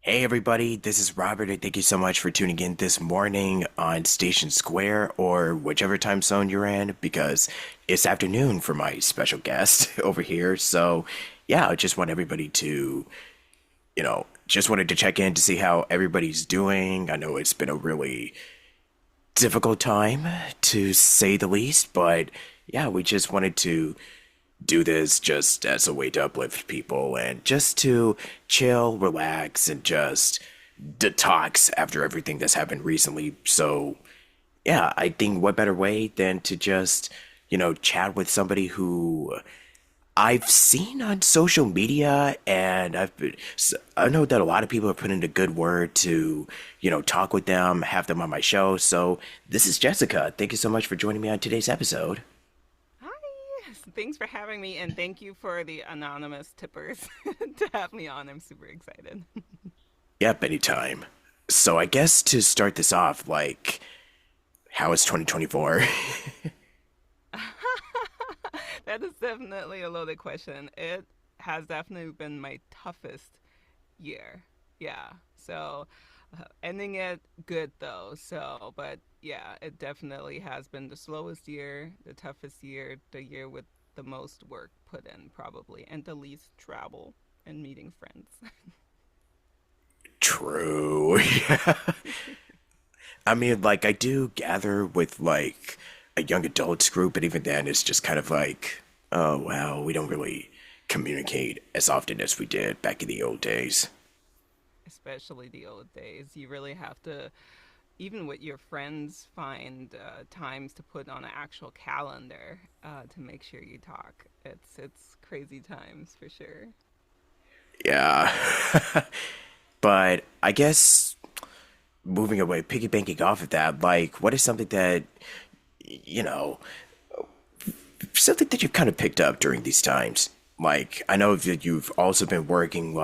Hey everybody, this is Robert, and thank you so much for tuning in this morning on Station Square or whichever time zone you're in, because it's afternoon for my special guest over here. So, yeah, I just want everybody to, just wanted to check in to see how everybody's doing. I know it's been a really difficult time to say the least, but yeah, we just wanted to do this just as a way to uplift people and just to chill, relax, and just detox after everything that's happened recently. So, yeah, I think what better way than to just, chat with somebody who I've seen on social media, and I know that a lot of people have put in a good word to, talk with them, have them on my show. So, this is Jessica. Thank you so much for joining me on today's episode. Hi, thanks for having me, and thank you for the anonymous tippers to have me on. I'm super excited. Yep, anytime. So I guess to start this off, how is 2024? That is definitely a loaded question. It has definitely been my toughest year. Yeah. So, ending it good though. So, but yeah, it definitely has been the slowest year, the toughest year, the year with the most work put in, probably, and the least travel and meeting friends. True. I mean, I do gather with a young adults group, but even then, it's just kind of oh wow, we don't really communicate as often as we did back in the old days. Especially the old days. You really have to, even with your friends, find times to put on an actual calendar to make sure you talk. It's crazy times for sure. Yeah. But I guess moving away, piggybacking off of that, what is something that, you know, something that you've kind of picked up during these times? I know that you've also been working,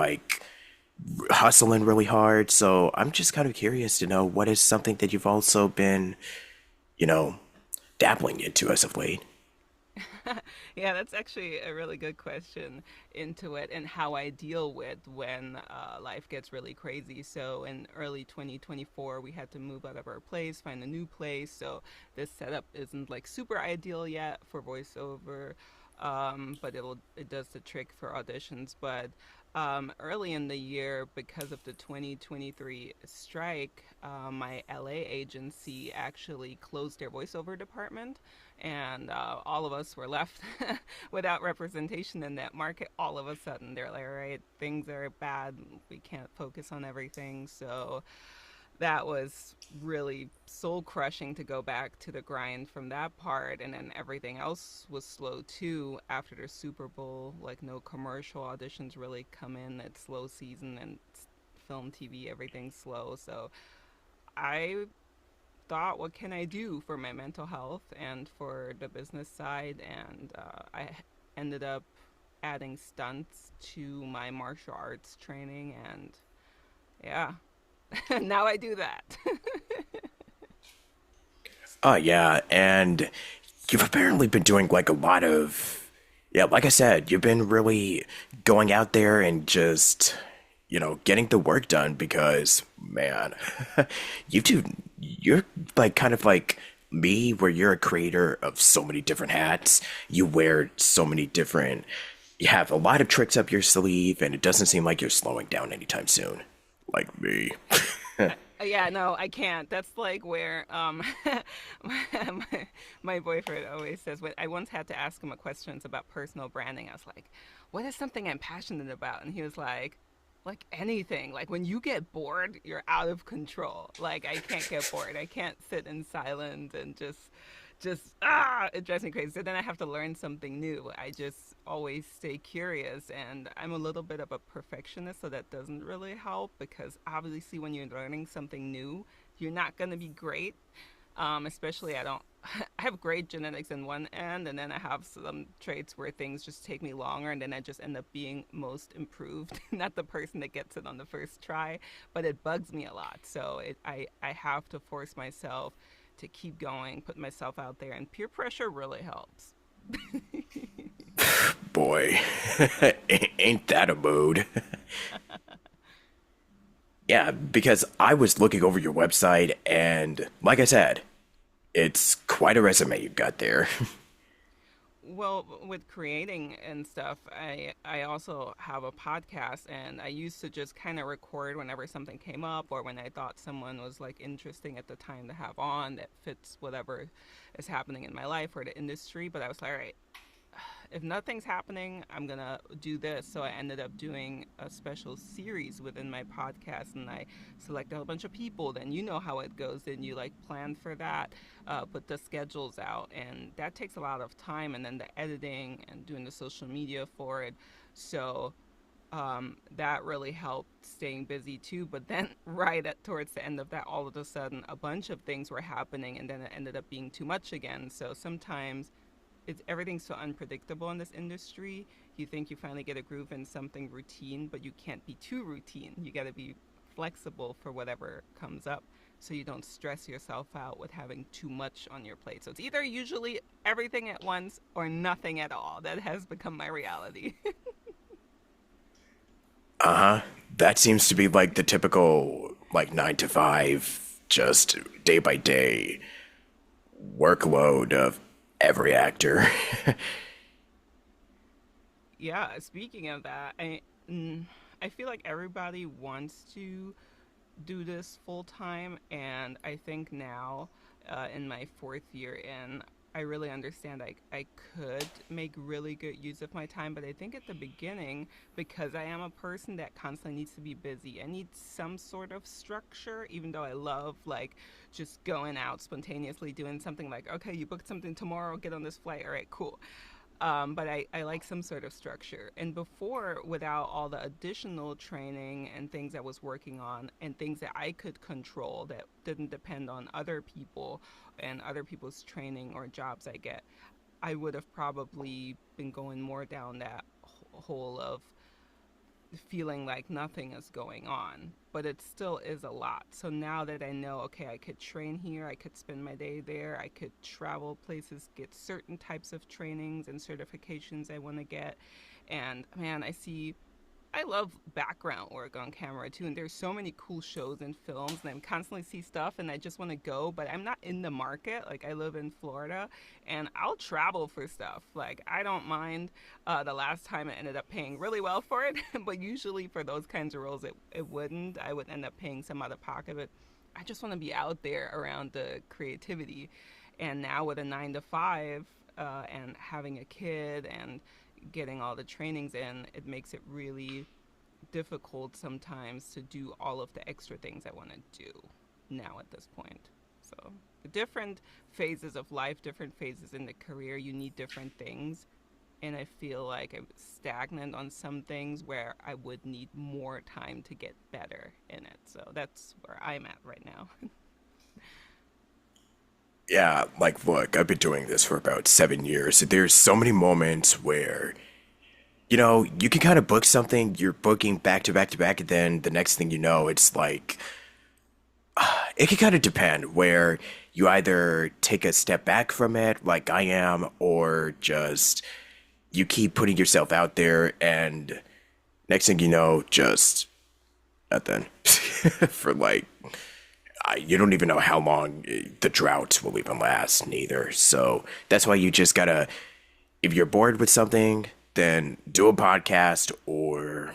hustling really hard. So I'm just kind of curious to know what is something that you've also been, you know, dabbling into as of late. Yeah, that's actually a really good question into it and how I deal with when life gets really crazy. So in early 2024, we had to move out of our place, find a new place. So this setup isn't like super ideal yet for voiceover, but it does the trick for auditions. But early in the year, because of the 2023 strike, my LA agency actually closed their voiceover department, and all of us were left without representation in that market. All of a sudden, they're like, all right, things are bad. We can't focus on everything. So that was really soul crushing to go back to the grind from that part. And then everything else was slow too after the Super Bowl. Like, no commercial auditions really come in. It's slow season, and film, TV, everything's slow. So I thought, what can I do for my mental health and for the business side? And I ended up adding stunts to my martial arts training. And yeah, now I do that. Oh yeah, and you've apparently been doing a lot of, yeah, like I said, you've been really going out there and just, getting the work done because, man, you do, you're kind of like me where you're a creator of so many different hats. You wear so many different, you have a lot of tricks up your sleeve, and it doesn't seem like you're slowing down anytime soon, like me. Yeah, no, I can't. That's like where my boyfriend always says. When I once had to ask him a questions about personal branding, I was like, "What is something I'm passionate about?" And he was like anything. Like when you get bored, you're out of control. Like I can't get bored. I can't sit in silence and just it drives me crazy. So then I have to learn something new. I just always stay curious, and I'm a little bit of a perfectionist, so that doesn't really help because obviously when you're learning something new, you're not going to be great. Especially I don't I have great genetics in one end, and then I have some traits where things just take me longer, and then I just end up being most improved, not the person that gets it on the first try. But it bugs me a lot, so I have to force myself to keep going, put myself out there, and peer pressure really helps. Boy, ain't that a mood? Yeah, because I was looking over your website, and like I said, it's quite a resume you got there. Well, with creating and stuff, I also have a podcast, and I used to just kind of record whenever something came up or when I thought someone was like interesting at the time to have on that fits whatever is happening in my life or the industry. But I was like, all right, if nothing's happening, I'm gonna do this. So I ended up doing a special series within my podcast, and I selected a bunch of people. Then you know how it goes. Then you like plan for that, put the schedules out, and that takes a lot of time. And then the editing and doing the social media for it. So that really helped staying busy too. But then, right at towards the end of that, all of a sudden, a bunch of things were happening, and then it ended up being too much again. So sometimes it's everything's so unpredictable in this industry. You think you finally get a groove in something routine, but you can't be too routine. You got to be flexible for whatever comes up so you don't stress yourself out with having too much on your plate. So it's either usually everything at once or nothing at all. That has become my reality. Uh-huh. That seems to be like the typical like 9 to 5 just day by day workload of every actor. Yeah, speaking of that, I feel like everybody wants to do this full time, and I think now, in my fourth year in, I really understand I could make really good use of my time. But I think at the beginning, because I am a person that constantly needs to be busy, I need some sort of structure, even though I love like just going out spontaneously doing something like, okay, you booked something tomorrow, get on this flight, all right, cool. But I like some sort of structure. And before, without all the additional training and things I was working on and things that I could control that didn't depend on other people and other people's training or jobs I get, I would have probably been going more down that hole of feeling like nothing is going on, but it still is a lot. So now that I know, okay, I could train here, I could spend my day there, I could travel places, get certain types of trainings and certifications I want to get. And man, I love background work on camera too, and there's so many cool shows and films, and I constantly see stuff, and I just want to go, but I'm not in the market. Like I live in Florida, and I'll travel for stuff. Like I don't mind. The last time I ended up paying really well for it, but usually for those kinds of roles, it wouldn't. I would end up paying some out of pocket, but I just want to be out there around the creativity. And now with a 9 to 5, and having a kid and getting all the trainings in, it makes it really difficult sometimes to do all of the extra things I want to do now at this point. So, the different phases of life, different phases in the career, you need different things. And I feel like I'm stagnant on some things where I would need more time to get better in it. So that's where I'm at right now. Yeah, like look, I've been doing this for about 7 years. There's so many moments where, you can kind of book something, you're booking back to back to back, and then the next thing you know, it's like it can kind of depend where you either take a step back from it, like I am, or just you keep putting yourself out there, and next thing you know, just nothing for like you don't even know how long the drought will even last, neither. So that's why you just gotta, if you're bored with something, then do a podcast or,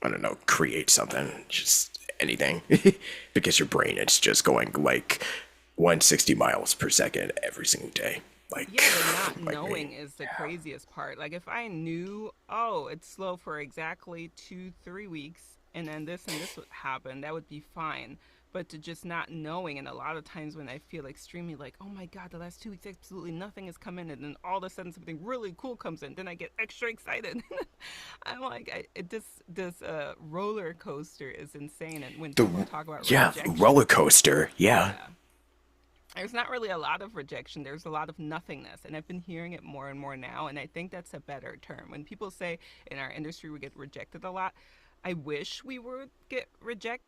I don't know, create something, just anything. Because your brain is just going like 160 miles per second every single day. Like, Yeah, the not like me. knowing is the craziest part. Like if I knew, oh, it's slow for exactly 2, 3 weeks, and then this and this would happen, that would be fine. But to just not knowing, and a lot of times when I feel extremely like, oh my God, the last 2 weeks absolutely nothing has come in, and then all of a sudden something really cool comes in, then I get extra excited. I'm like, this roller coaster is insane. And when people The, talk about yeah, roller rejection, coaster. Yeah. yeah, there's not really a lot of rejection. There's a lot of nothingness. And I've been hearing it more and more now. And I think that's a better term. When people say in our industry we get rejected a lot, I wish we would get rejected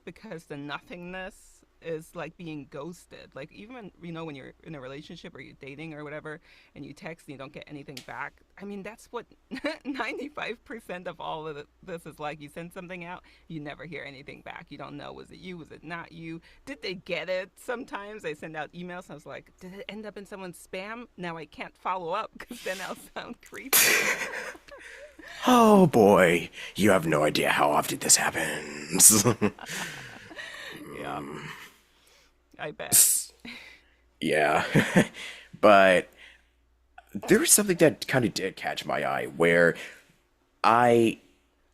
because the nothingness is like being ghosted. Like even when you're in a relationship or you're dating or whatever, and you text and you don't get anything back. I mean, that's what 95% of all of this is like. You send something out, you never hear anything back. You don't know, was it you? Was it not you? Did they get it? Sometimes I send out emails and I was like, did it end up in someone's spam? Now I can't follow up because then I'll sound creepy. Oh boy, you have no idea how often this happens. Yeah, I bet. Yeah. But there was something that kind of did catch my eye where I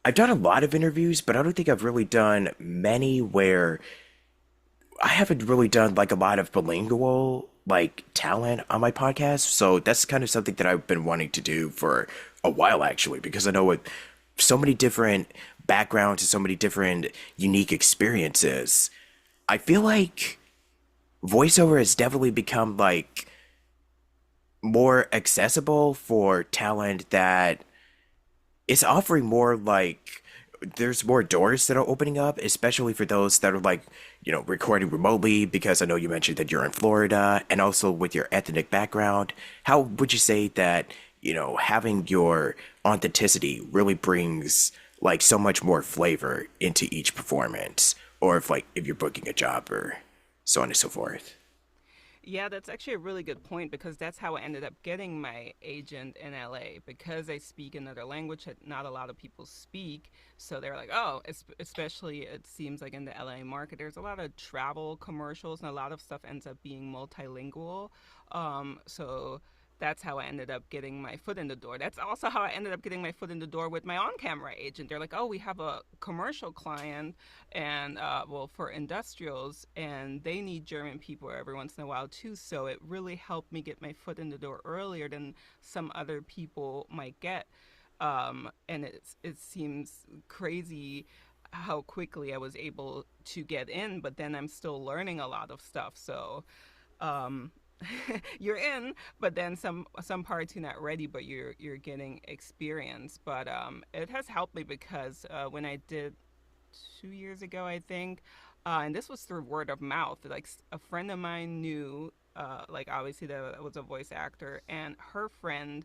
I've done a lot of interviews, but I don't think I've really done many where I haven't really done like a lot of bilingual like talent on my podcast. So that's kind of something that I've been wanting to do for a while actually, because I know with so many different backgrounds and so many different unique experiences, I feel like voiceover has definitely become like more accessible for talent that is offering more like there's more doors that are opening up, especially for those that are like, recording remotely, because I know you mentioned that you're in Florida and also with your ethnic background. How would you say that, having your authenticity really brings like so much more flavor into each performance, or if you're booking a job or so on and so forth? Yeah, that's actually a really good point because that's how I ended up getting my agent in LA because I speak another language that not a lot of people speak. So they're like, oh, especially it seems like in the LA market, there's a lot of travel commercials and a lot of stuff ends up being multilingual. So that's how I ended up getting my foot in the door. That's also how I ended up getting my foot in the door with my on camera agent. They're like, oh, we have a commercial client and well for industrials and they need German people every once in a while too, so it really helped me get my foot in the door earlier than some other people might get. And it seems crazy how quickly I was able to get in, but then I'm still learning a lot of stuff. So um, you're in, but then some parts you're not ready, but you're getting experience. But it has helped me because when I did 2 years ago, I think. And this was through word of mouth. Like a friend of mine knew, like obviously that I was a voice actor, and her friend,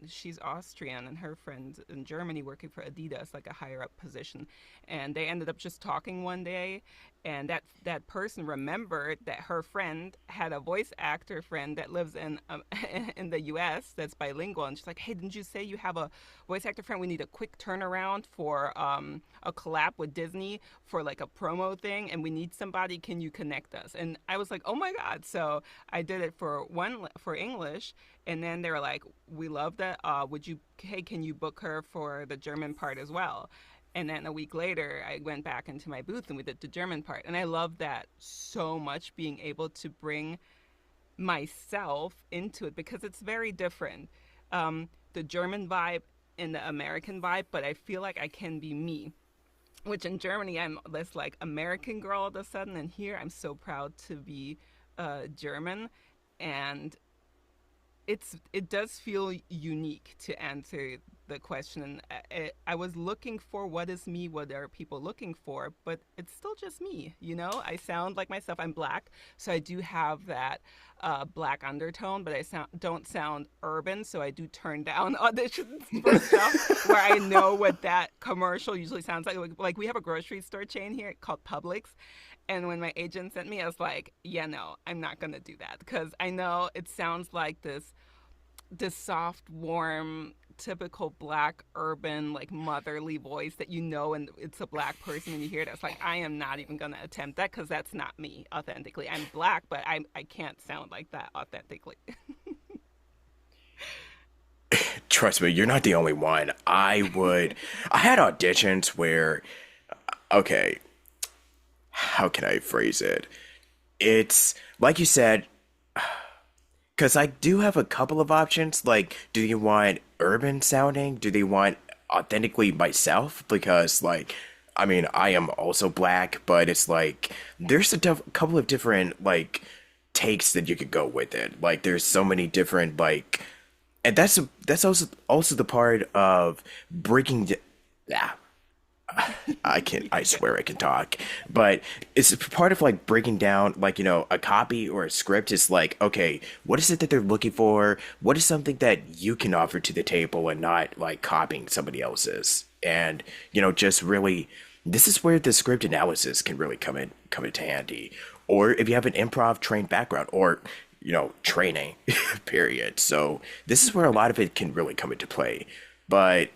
she's Austrian, and her friend's in Germany working for Adidas, like a higher up position. And they ended up just talking one day, and that person remembered that her friend had a voice actor friend that lives in in the U.S. that's bilingual, and she's like, "Hey, didn't you say you have a voice actor friend? We need a quick turnaround for a collab with Disney for like a promo thing, and we need somebody. Can you connect us?" And I was like, "Oh my god!" So I did it for English, and then they were like, "We love that. Would you? Hey, can you book her for the German part as well?" And then a week later, I went back into my booth and we did the German part. And I love that so much, being able to bring myself into it because it's very different. The German vibe and the American vibe, but I feel like I can be me. Which in Germany, I'm this like American girl all of a sudden, and here I'm so proud to be German. And it does feel unique to answer the question. And I was looking for what is me, what are people looking for, but it's still just me. I sound like myself. I'm black, so I do have that black undertone, but I don't sound urban, so I do turn down auditions for stuff where I know what that commercial usually sounds like we have a grocery store chain here called Publix, and when my agent sent me, I was like, yeah, no, I'm not gonna do that because I know it sounds like this soft, warm, typical black urban like motherly voice that and it's a black person and you hear it. It's like I am not even gonna attempt that because that's not me authentically. I'm black, but I can't sound like that authentically. Trust me, you're not the only one. I had auditions where, okay, how can I phrase it? It's like you said, because I do have a couple of options. Like, do you want urban sounding? Do they want authentically myself? Because, like, I mean, I am also black, but it's like there's couple of different like takes that you could go with it. Like, there's so many different like, and that's also the part of breaking. Yeah, I swear I can talk. But it's part of like breaking down, like, a copy or a script is like, okay, what is it that they're looking for? What is something that you can offer to the table and not like copying somebody else's? And, just really, this is where the script analysis can really come into handy. Or if you have an improv trained background or, training, period. So this is where a lot of it can really come into play. But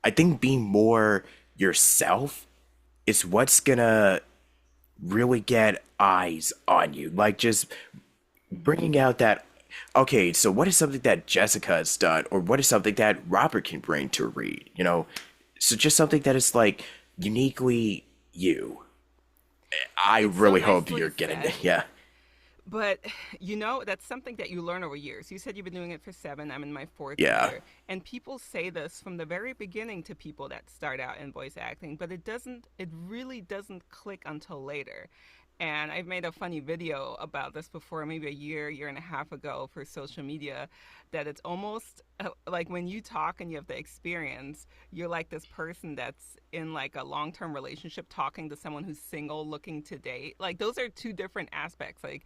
I think being more yourself is what's gonna really get eyes on you. Like just bringing out that, okay, so what is something that Jessica has done, or what is something that Robert can bring to a read? So just something that is like uniquely you. I It's so really hope nicely you're getting said. yeah, But that's something that you learn over years. You said you've been doing it for 7. I'm in my fourth yeah. year. And people say this from the very beginning to people that start out in voice acting, but it really doesn't click until later. And I've made a funny video about this before, maybe a year and a half ago for social media, that it's almost like when you talk and you have the experience, you're like this person that's in like a long-term relationship talking to someone who's single looking to date. Like those are two different aspects. Like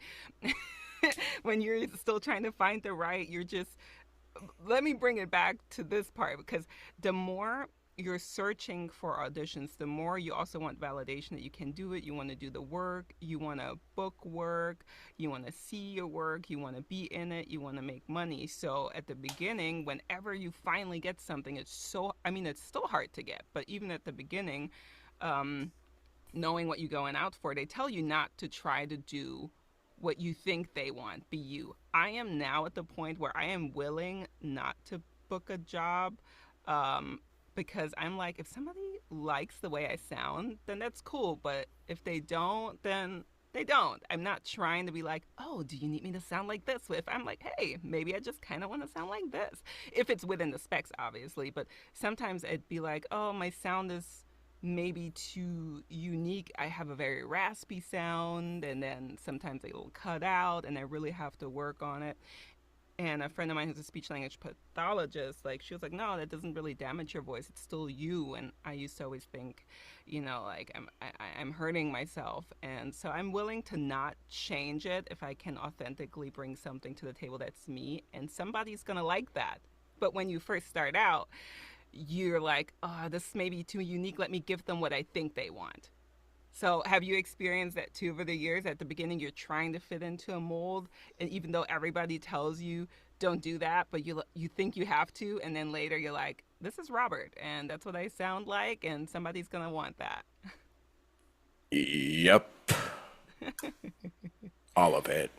when you're still trying to find the right, you're just, let me bring it back to this part, because the more you're searching for auditions, the more you also want validation that you can do it. You want to do the work, you want to book work, you want to see your work, you want to be in it, you want to make money. So at the beginning, whenever you finally get something, it's still hard to get, but even at the beginning, um, knowing what you're going out for, they tell you not to try to do what you think they want. Be you. I am now at the point where I am willing not to book a job, um, because I'm like, if somebody likes the way I sound, then that's cool. But if they don't, then they don't. I'm not trying to be like, oh, do you need me to sound like this? If I'm like, hey, maybe I just kind of want to sound like this. If it's within the specs, obviously. But sometimes it'd be like, oh, my sound is maybe too unique. I have a very raspy sound, and then sometimes it'll cut out, and I really have to work on it. And a friend of mine who's a speech language pathologist, like, she was like, no, that doesn't really damage your voice, it's still you. And I used to always think, like I'm hurting myself, and so I'm willing to not change it if I can authentically bring something to the table that's me, and somebody's gonna like that. But when you first start out, you're like, oh, this may be too unique, let me give them what I think they want. So, have you experienced that too over the years? At the beginning, you're trying to fit into a mold, and even though everybody tells you don't do that, but you think you have to, and then later you're like, "This is Robert, and that's what I sound like, and somebody's gonna want that." Yep. All of it.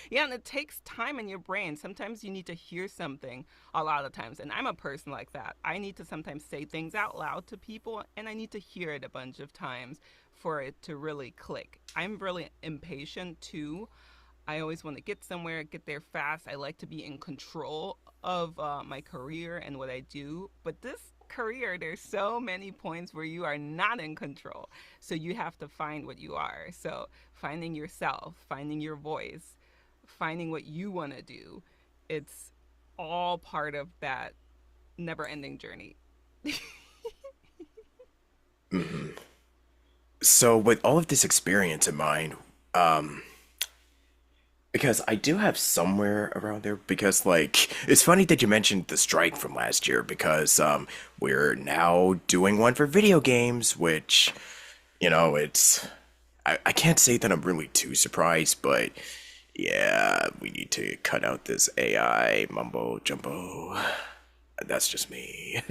Yeah, and it takes time in your brain. Sometimes you need to hear something a lot of times. And I'm a person like that. I need to sometimes say things out loud to people, and I need to hear it a bunch of times for it to really click. I'm really impatient too. I always want to get somewhere, get there fast. I like to be in control of my career and what I do. But this career, there's so many points where you are not in control. So you have to find what you are. So finding yourself, finding your voice, finding what you want to do, it's all part of that never ending journey. So with all of this experience in mind, because I do have somewhere around there, because like it's funny that you mentioned the strike from last year, because we're now doing one for video games, which it's I can't say that I'm really too surprised, but yeah, we need to cut out this AI mumbo jumbo. That's just me.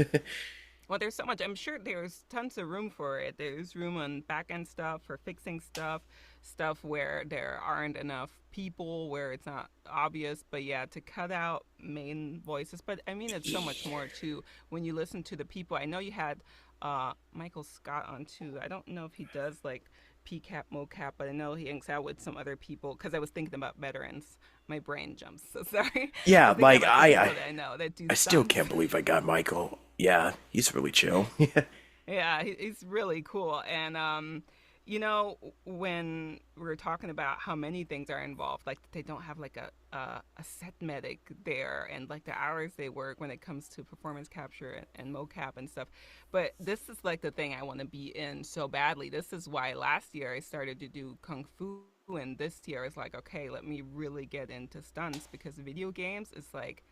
Well, there's so much. I'm sure there's tons of room for it. There's room on back end stuff for fixing stuff, stuff where there aren't enough people, where it's not obvious. But yeah, to cut out main voices. But I mean, it's so much more too. When you listen to the people, I know you had Michael Scott on too. I don't know if he does like PCAP, MoCap, but I know he hangs out with some other people, because I was thinking about veterans. My brain jumps. So sorry. I Yeah, was thinking like about the people that I know that do I still stunts. can't believe I got Michael. Yeah, he's really chill. Yeah, he's really cool. And when we're talking about how many things are involved, like they don't have like a set medic there and like the hours they work when it comes to performance capture and mocap and stuff. But this is like the thing I want to be in so badly. This is why last year I started to do Kung Fu. And this year is like, okay, let me really get into stunts because video games is like,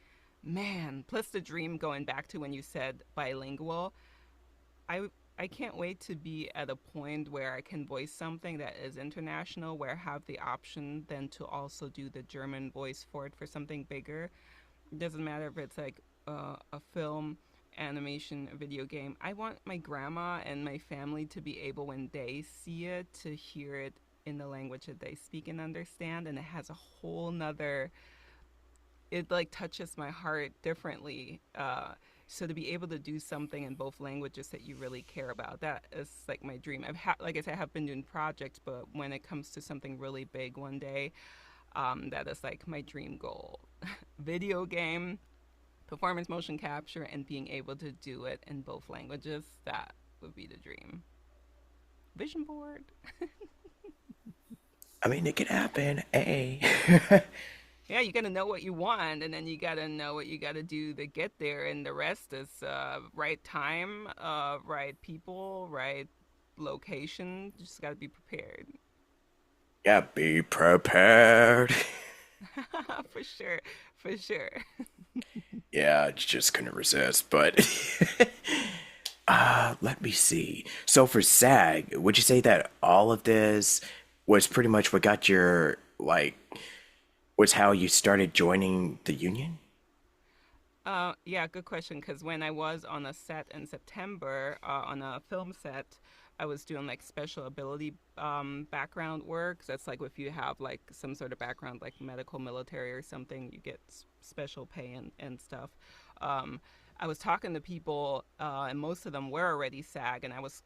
man, plus the dream going back to when you said bilingual. I I can't wait to be at a point where I can voice something that is international, where I have the option then to also do the German voice for it for something bigger. It doesn't matter if it's like a film, animation, a video game. I want my grandma and my family to be able, when they see it, to hear it in the language that they speak and understand, and it has a whole nother, it like touches my heart differently. So to be able to do something in both languages that you really care about, that is like my dream. Like I said, I have been doing projects, but when it comes to something really big one day, that is like my dream goal. Video game, performance motion capture, and being able to do it in both languages, that would be the dream. Vision board. I mean, it could happen. Hey. Yeah, you got to know what you want, and then you got to know what you got to do to get there, and the rest is right time, right people, right location. Just got to be prepared. Yeah, be prepared. For sure, for sure. Yeah, just couldn't resist. But let me see. So for SAG, would you say that all of this was pretty much what got your like was how you started joining the union? Yeah, good question. Because when I was on a set in September, on a film set, I was doing like special ability background work. So that's like if you have like some sort of background, like medical, military, or something, you get special pay and stuff. Um, I was talking to people, and most of them were already SAG, and I was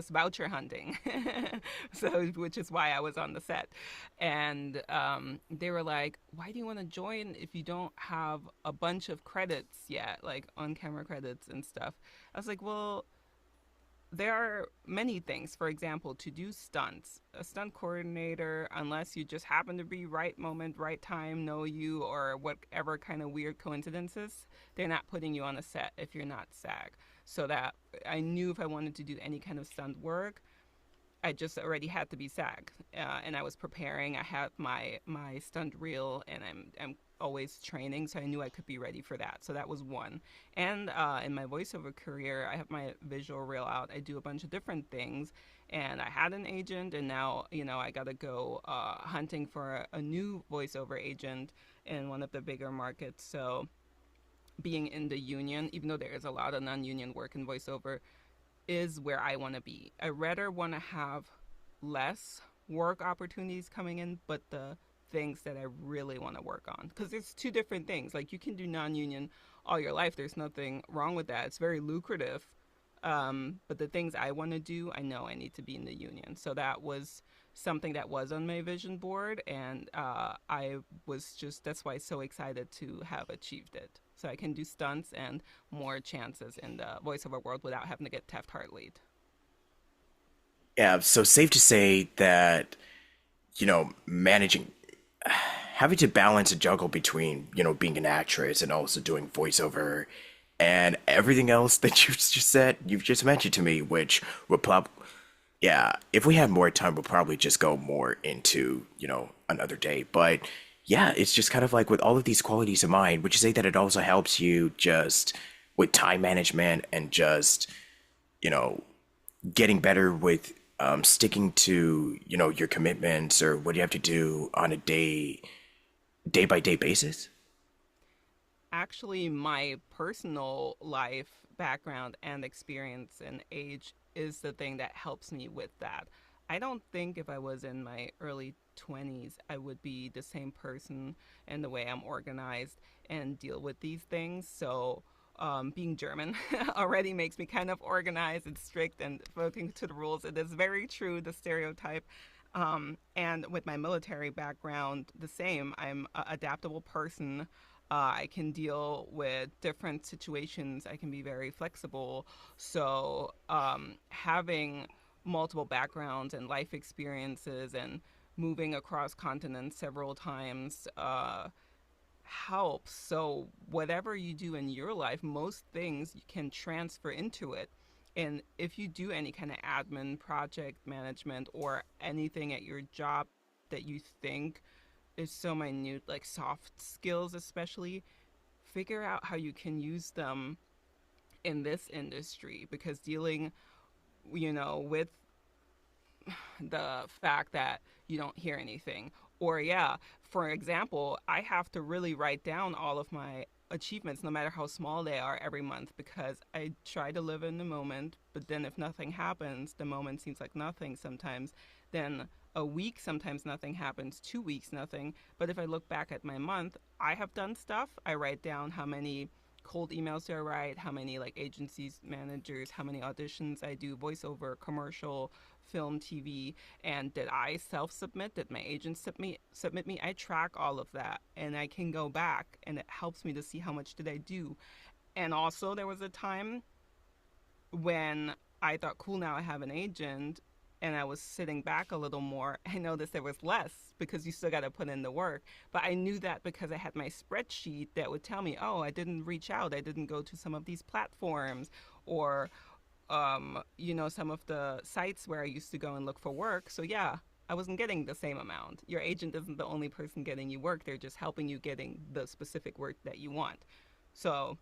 voucher hunting, so which is why I was on the set, and they were like, "Why do you want to join if you don't have a bunch of credits yet, like on camera credits and stuff?" I was like, "Well, there are many things. For example, to do stunts, a stunt coordinator, unless you just happen to be right moment, right time, know you, or whatever kind of weird coincidences, they're not putting you on a set if you're not SAG." So that I knew if I wanted to do any kind of stunt work, I just already had to be SAG, and I was preparing. I had my stunt reel, and I'm always training, so I knew I could be ready for that. So that was one. And in my voiceover career, I have my visual reel out. I do a bunch of different things, and I had an agent, and now I got to go hunting for a new voiceover agent in one of the bigger markets. So being in the union, even though there is a lot of non-union work in voiceover, is where I want to be. I rather want to have less work opportunities coming in, but the things that I really want to work on. Because it's two different things. Like you can do non union all your life, there's nothing wrong with that. It's very lucrative. But the things I want to do, I know I need to be in the union. So that was something that was on my vision board. And I was just, that's why I'm so excited to have achieved it. So I can do stunts and more chances in the voiceover world without having to get Taft Hartley. Yeah, so safe to say that, managing having to balance a juggle between, being an actress and also doing voiceover and everything else that you've just mentioned to me, which will probably, yeah, if we have more time, we'll probably just go more into, another day. But yeah, it's just kind of like with all of these qualities of mind, would you say that it also helps you just with time management and just, you know, getting better with sticking to, your commitments or what you have to do on a day by day basis? Actually, my personal life background and experience and age is the thing that helps me with that. I don't think if I was in my early 20s, I would be the same person in the way I'm organized and deal with these things. So, being German already makes me kind of organized and strict and voting to the rules. It is very true, the stereotype. And with my military background, the same. I'm an adaptable person. I can deal with different situations. I can be very flexible. So, having multiple backgrounds and life experiences and moving across continents several times helps. So, whatever you do in your life, most things you can transfer into it. And if you do any kind of admin, project management, or anything at your job that you think is so minute, like soft skills, especially, figure out how you can use them in this industry because dealing, with the fact that you don't hear anything. Or, yeah, for example, I have to really write down all of my achievements, no matter how small they are, every month because I try to live in the moment. But then, if nothing happens, the moment seems like nothing sometimes. Then, a week, sometimes nothing happens, 2 weeks, nothing. But if I look back at my month, I have done stuff. I write down how many cold emails do I write, how many like agencies, managers, how many auditions I do, voiceover, commercial, film, TV, and did I self-submit? Did my agent submit me? I track all of that, and I can go back, and it helps me to see how much did I do. And also, there was a time when I thought, cool, now I have an agent, and I was sitting back a little more, I noticed there was less because you still got to put in the work. But I knew that because I had my spreadsheet that would tell me, oh, I didn't reach out, I didn't go to some of these platforms, or some of the sites where I used to go and look for work. So yeah, I wasn't getting the same amount. Your agent isn't the only person getting you work; they're just helping you getting the specific work that you want. So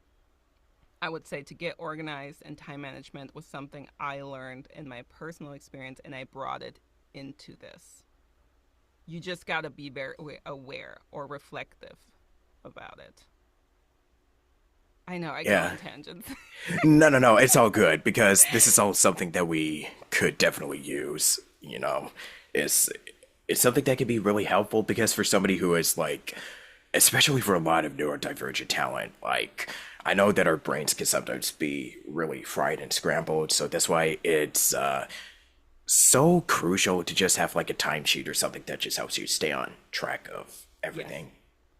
I would say to get organized and time management was something I learned in my personal experience, and I brought it into this. You just got to be very aware or reflective about it. I know I go Yeah. on tangents. No, no, no. It's all good because this is all something that we could definitely use. It's it's something that can be really helpful because for somebody who is like, especially for a lot of neurodivergent talent, like I know that our brains can sometimes be really fried and scrambled. So that's why it's so crucial to just have like a timesheet or something that just helps you stay on track of Yes. everything.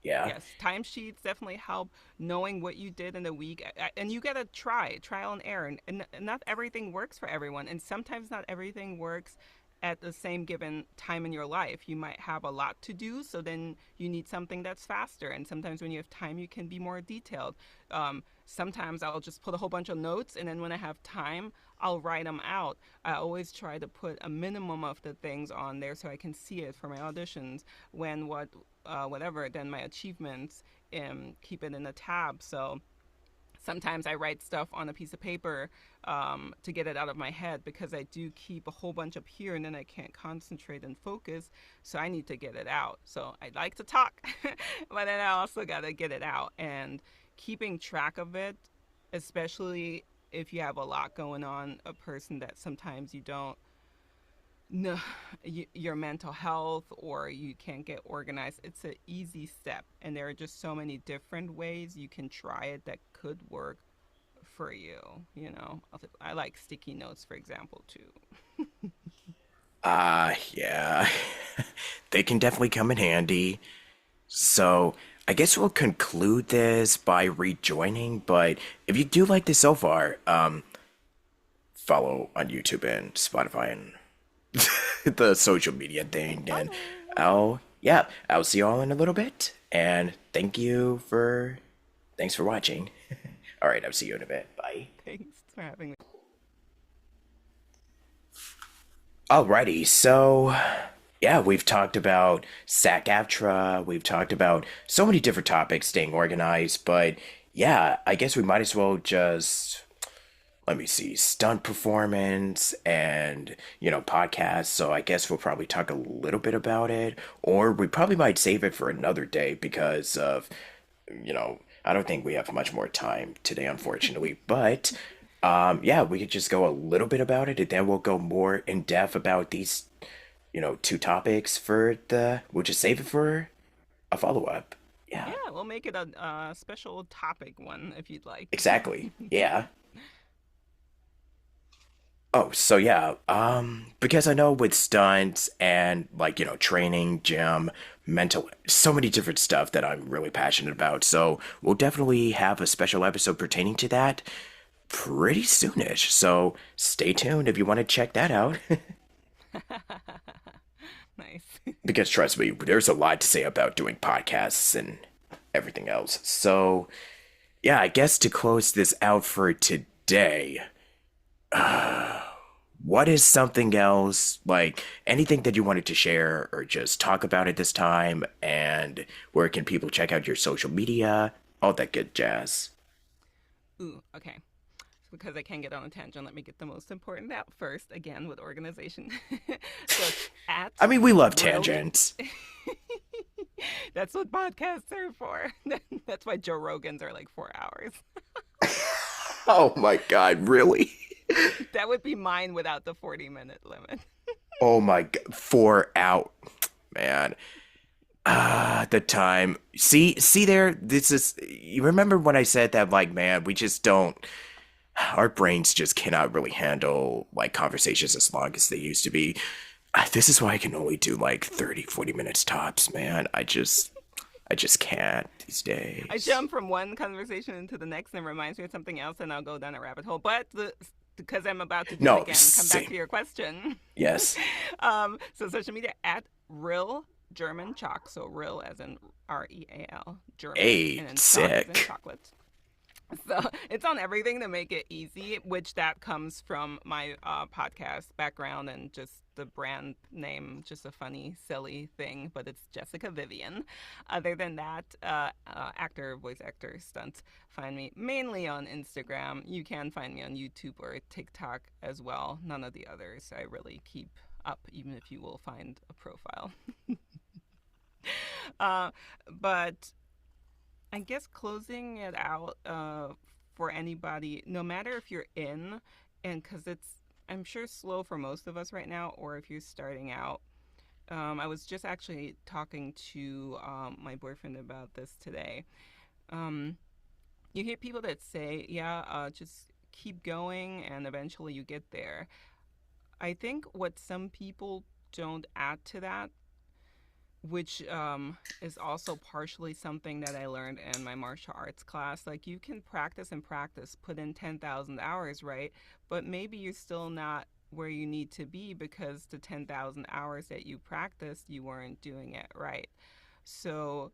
Yeah. Yes, timesheets definitely help knowing what you did in the week. And you got to trial and error. And not everything works for everyone. And sometimes not everything works at the same given time in your life. You might have a lot to do, so then you need something that's faster. And sometimes when you have time, you can be more detailed. Sometimes I'll just put a whole bunch of notes, and then when I have time, I'll write them out. I always try to put a minimum of the things on there so I can see it for my auditions. When whatever, then my achievements, keep it in a tab. So sometimes I write stuff on a piece of paper to get it out of my head because I do keep a whole bunch up here and then I can't concentrate and focus. So I need to get it out. So I like to talk, but then I also got to get it out. And keeping track of it, especially if you have a lot going on, a person that sometimes you don't know your mental health or you can't get organized, it's an easy step. And there are just so many different ways you can try it that could work for you. I like sticky notes, for example, too. Yeah. They can definitely come in handy. So, I guess we'll conclude this by rejoining, but if you do like this so far, follow on YouTube and Spotify and the social media thing, and I'll see you all in a little bit. And thanks for watching. All right, I'll see you in a bit. Bye. Thanks for having me. Alrighty, so yeah, we've talked about SAG-AFTRA, we've talked about so many different topics, staying organized, but yeah, I guess we might as well just let me see, stunt performance and, podcasts. So I guess we'll probably talk a little bit about it, or we probably might save it for another day because of, I don't think we have much more time today, unfortunately. But yeah, we could just go a little bit about it and then we'll go more in depth about these, two topics we'll just save it for a follow up. Yeah, Yeah, we'll make it a special topic one if you'd like. exactly. Yeah. Oh, so yeah, because I know with stunts and like, training, gym, mental, so many different stuff that I'm really passionate about. So we'll definitely have a special episode pertaining to that. pretty soonish. So stay tuned if you want to check that out. Nice. Because trust me, there's a lot to say about doing podcasts and everything else. So, yeah, I guess to close this out for today, what is something else, like anything that you wanted to share or just talk about at this time? And where can people check out your social media? All that good jazz. Ooh, okay. Because I can get on a tangent, let me get the most important out first, again with organization. So it's I at mean, we love brilliant. tangents. That's what podcasts are for. That's why Joe Rogan's are like 4 hours. Oh my God, really? That would be mine without the 40-minute limit. Oh my God, 4 out, man. The time. See there. This is. You remember when I said that? Like, man, we just don't. Our brains just cannot really handle like conversations as long as they used to be. This is why I can only do like 30, 40 minutes tops, man. I just can't these I days. jump from one conversation into the next and it reminds me of something else, and I'll go down a rabbit hole. But because I'm about to do it No, again, come back same. to your question. Yes. So social media at real German chalk. So real as in REAL German, Hey, and then chalk as in sick. chocolate. So it's on everything to make it easy, which that comes from my podcast background and just the brand name, just a funny, silly thing, but it's Jessica Vivian. Other than that, actor, voice actor, stunt, find me mainly on Instagram. You can find me on YouTube or TikTok as well. None of the others I really keep up, even if you will find a profile. uh, but I guess closing it out for anybody, no matter if you're in, and because it's, I'm sure, slow for most of us right now, or if you're starting out. I was just actually talking to my boyfriend about this today. Um, you hear people that say, yeah, just keep going and eventually you get there. I think what some people don't add to that, which is also partially something that I learned in my martial arts class. Like, you can practice and practice, put in 10,000 hours, right? But maybe you're still not where you need to be because the 10,000 hours that you practiced, you weren't doing it right. So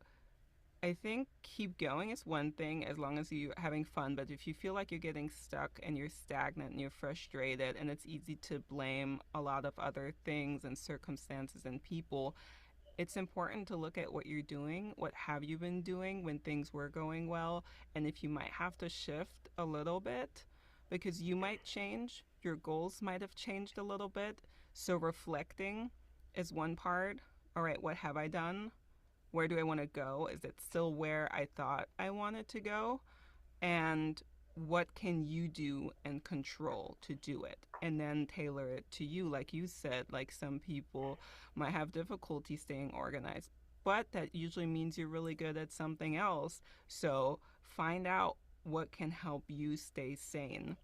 I think keep going is one thing as long as you're having fun. But if you feel like you're getting stuck and you're stagnant and you're frustrated, and it's easy to blame a lot of other things and circumstances and people, it's important to look at what you're doing, what have you been doing when things were going well, and if you might have to shift a little bit because you might change, your goals might have changed a little bit. So reflecting is one part. All right, what have I done? Where do I want to go? Is it still where I thought I wanted to go? And what can you do and control to do it, and then tailor it to you. Like you said, like some people might have difficulty staying organized, but that usually means you're really good at something else. So find out what can help you stay sane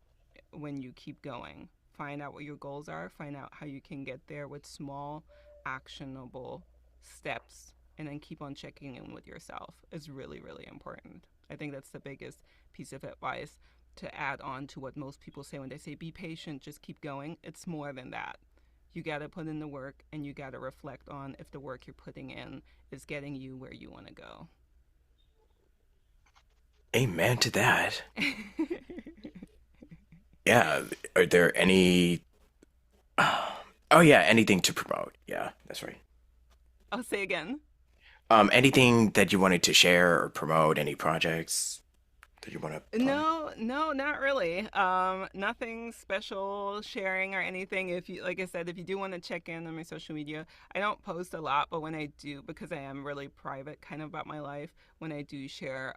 when you keep going. Find out what your goals are, find out how you can get there with small actionable steps, and then keep on checking in with yourself is really, really important. I think that's the biggest piece of advice to add on to what most people say when they say be patient, just keep going. It's more than that. You got to put in the work, and you got to reflect on if the work you're putting in is getting you where you want to go. Amen to that. Yeah. Are there any? Oh yeah, anything to promote? Yeah, that's right. I'll say again. Anything that you wanted to share or promote? Any projects that you want to plug? No, no, not really. Nothing special sharing or anything. If you, like I said, if you do want to check in on my social media, I don't post a lot, but when I do, because I am really private kind of about my life, when I do share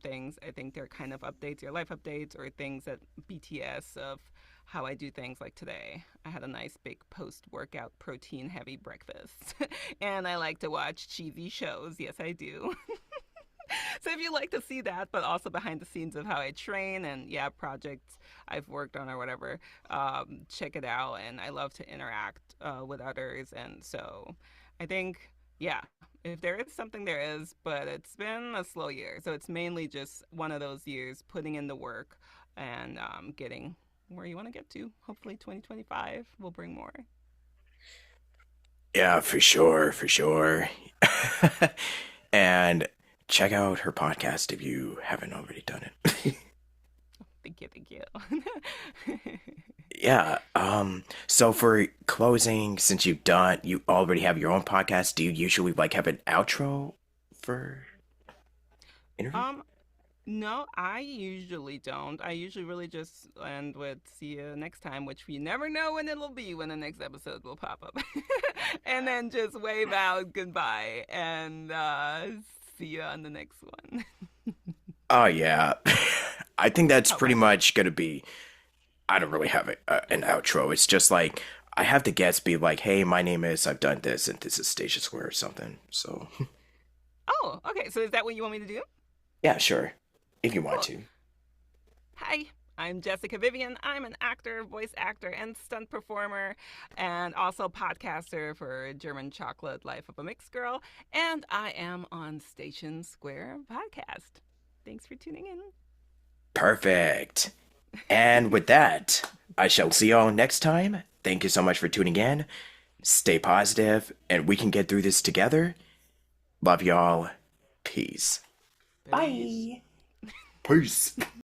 things, I think they're kind of updates, your life updates, or things that BTS of how I do things. Like today, I had a nice big post workout protein heavy breakfast, and I like to watch cheesy shows. Yes, I do. So if you like to see that, but also behind the scenes of how I train and, yeah, projects I've worked on or whatever, check it out. And I love to interact with others. And so I think, yeah, if there is something, there is, but it's been a slow year. So it's mainly just one of those years putting in the work and getting where you want to get to. Hopefully, 2025 will bring more. Yeah, for sure, for sure. And check out her podcast if you haven't already done it. Thank you, thank you. Yeah. So for closing, since you already have your own podcast, do you usually like have an outro for interview? um, no, I usually don't. I usually really just end with "see you next time," which we never know when it'll be when the next episode will pop up, and then just wave out goodbye and see you on the next one. Oh yeah. I think that's How pretty about you? much gonna be. I don't really have an outro. It's just like I have the guests be like, "Hey, my name is. I've done this, and this is Station Square or something." So Oh, okay. So is that what you want me to do? yeah, sure, if you want Cool. to. Hi, I'm Jessica Vivian. I'm an actor, voice actor, and stunt performer, and also podcaster for German Chocolate Life of a Mixed Girl. And I am on Station Square Podcast. Thanks for tuning in. Perfect. And with that, I shall see y'all next time. Thank you so much for tuning in. Stay positive, and we can get through this together. Love y'all. Peace. Peace. Peace.